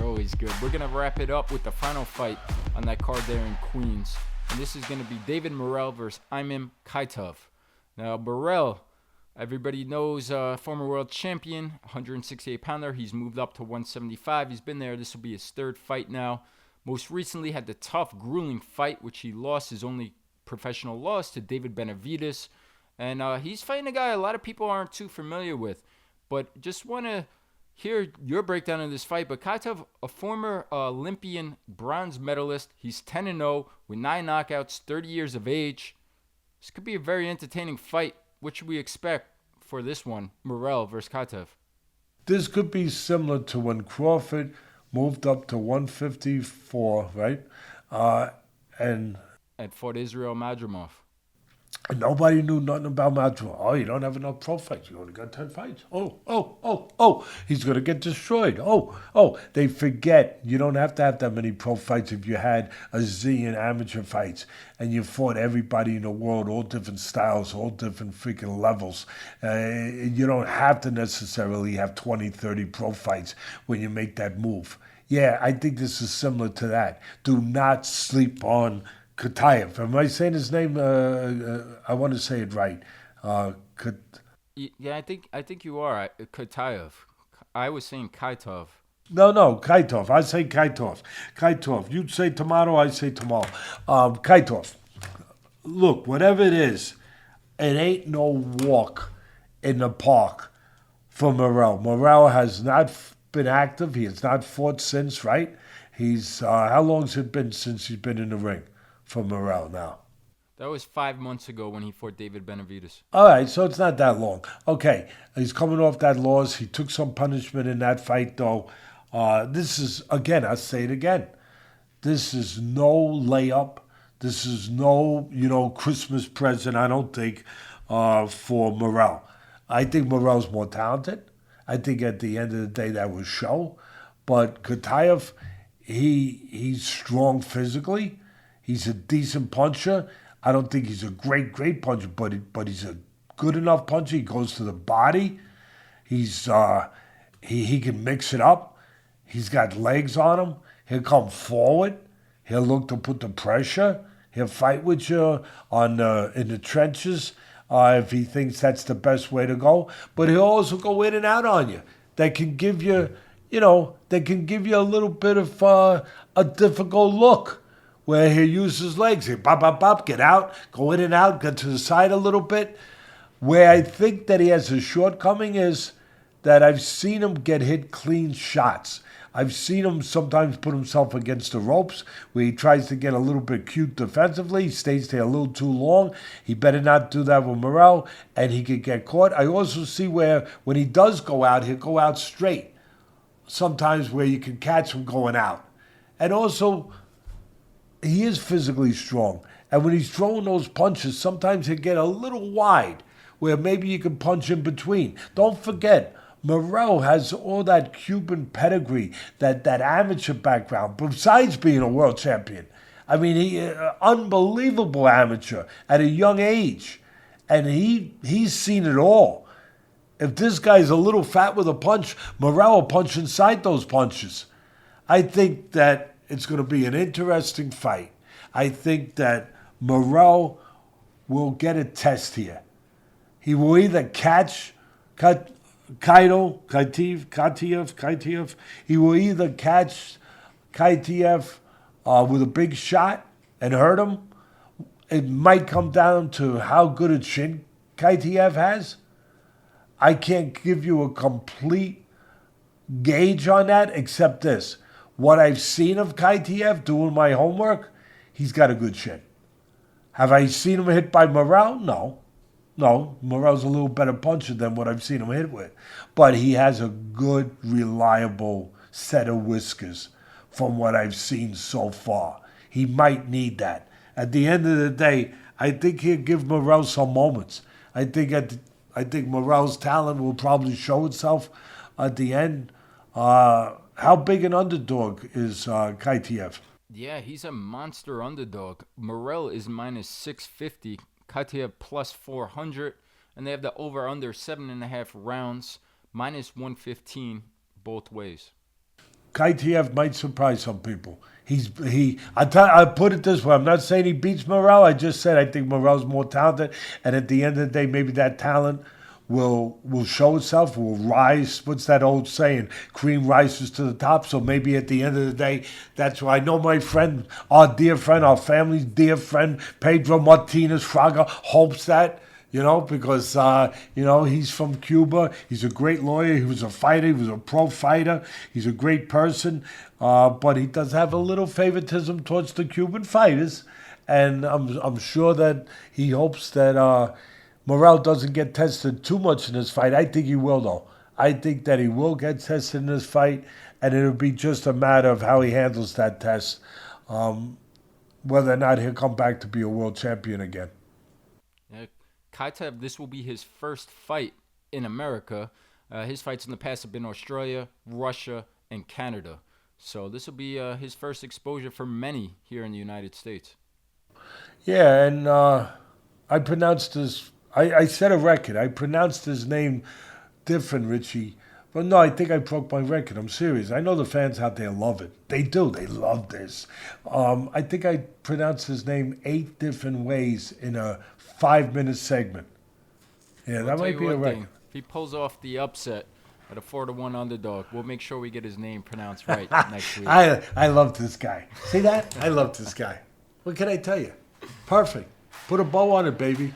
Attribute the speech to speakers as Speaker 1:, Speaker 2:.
Speaker 1: They're always good. We're going to wrap it up with the final fight on that card there in Queens. And this is going to be David Morrell versus Imam Khataev. Now, Morrell, everybody knows, former world champion, 168-pounder. He's moved up to 175. He's been there. This will be his third fight now. Most recently had the tough, grueling fight, which he lost, his only professional loss, to David Benavidez. And he's fighting a guy a lot of people aren't too familiar with. But just want to hear your breakdown of this fight. But Khataev, a former Olympian bronze medalist. He's 10-0 with 9 knockouts, 30 years of age. This could be a very entertaining fight. What should we expect for this one, Morrell versus Khataev?
Speaker 2: This could be similar to when Crawford moved up to 154, right? And
Speaker 1: fought Israel Madrimov.
Speaker 2: Nobody knew nothing about Madrimov. Oh, you don't have enough pro fights. You only got 10 fights. Oh. He's going to get destroyed. Oh. They forget you don't have to have that many pro fights if you had a zillion amateur fights and you fought everybody in the world, all different styles, all different freaking levels. You don't have to necessarily have 20, 30 pro fights when you make that move. Yeah, I think this is similar to that. Do not sleep on Khataev. Am I saying his name? I want to say it right.
Speaker 1: Yeah, I think you are. Khataev. I was saying Khataev.
Speaker 2: No, Khataev. I say Khataev. You say tomato, I say tomato. Khataev. Look, whatever it is, it ain't no walk in the park for Morrell. Morrell has not been active. He has not fought since, right? He's how long's it been since he's been in the ring for Morrell now?
Speaker 1: That was 5 months ago when he fought David Benavidez.
Speaker 2: All right, so it's not that long. Okay, he's coming off that loss. He took some punishment in that fight, though. This is, again, I'll say it again, this is no layup. This is no, Christmas present, I don't think, for Morrell. I think Morrell's more talented. I think at the end of the day that was show. But Khataev, he's strong physically. He's a decent puncher. I don't think he's a great puncher, but he's a good enough puncher. He goes to the body. He's he can mix it up. He's got legs on him. He'll come forward. He'll look to put the pressure. He'll fight with you in the trenches if he thinks that's the best way to go. But he'll also go in and out on you. That can give you, a little bit of a difficult look, where he'll use his legs. He'll bop, get out, go in and out, get to the side a little bit. Where I think that he has a shortcoming is that I've seen him get hit clean shots. I've seen him sometimes put himself against the ropes where he tries to get a little bit cute defensively. He stays there a little too long. He better not do that with Morrell, and he could get caught. I also see where when he does go out, he'll go out straight. Sometimes where you can catch him going out. And also, he is physically strong. And when he's throwing those punches, sometimes he'll get a little wide where maybe you can punch in between. Don't forget, Morrell has all that Cuban pedigree, that amateur background, besides being a world champion. I mean, he unbelievable amateur at a young age. And he's seen it all. If this guy's a little fat with a punch, Morrell will punch inside those punches. I think that it's going to be an interesting fight. I think that Morrell will get a test here. He will either catch Khataev. He will either catch Khataev with a big shot and hurt him. It might come down to how good a chin Khataev has. I can't give you a complete gauge on that except this. What I've seen of Khataev doing my homework, he's got a good chin. Have I seen him hit by Morrell? No. Morrell's a little better puncher than what I've seen him hit with. But he has a good, reliable set of whiskers from what I've seen so far. He might need that. At the end of the day, I think he'll give Morrell some moments. I think Morrell's talent will probably show itself at the end. How big an underdog is Khataev?
Speaker 1: Yeah, he's a monster underdog. Morrell is minus 650, Khataev plus 400, and they have the over-under 7.5 rounds, minus 115 both ways.
Speaker 2: Khataev might surprise some people. I put it this way. I'm not saying he beats Morrell. I just said I think Morrell's more talented, and at the end of the day, maybe that talent will show itself, will rise. What's that old saying? Cream rises to the top. So maybe at the end of the day, that's why I know my friend, our dear friend, our family's dear friend, Pedro Martinez Fraga, hopes that. Because, he's from Cuba. He's a great lawyer. He was a fighter. He was a pro fighter. He's a great person. But he does have a little favoritism towards the Cuban fighters. And I'm sure that he hopes that Morrell doesn't get tested too much in this fight. I think he will, though. I think that he will get tested in this fight. And it'll be just a matter of how he handles that test. Whether or not he'll come back to be a world champion again.
Speaker 1: Yeah. Khataev, this will be his first fight in America. His fights in the past have been Australia, Russia, and Canada. So this will be his first exposure for many here in the United States.
Speaker 2: Yeah, and I pronounced his... I set a record. I pronounced his name different, Richie. But no, I think I broke my record. I'm serious. I know the fans out there love it. They do. They love this. I think I pronounced his name 8 different ways in a 5-minute segment. Yeah, that might be a record.
Speaker 1: If he pulls off the upset at a 4-1 underdog, we'll make sure we get his name pronounced right next week.
Speaker 2: I love this guy. See that? I love this guy. What can I tell you? Perfect. Put a bow on it, baby.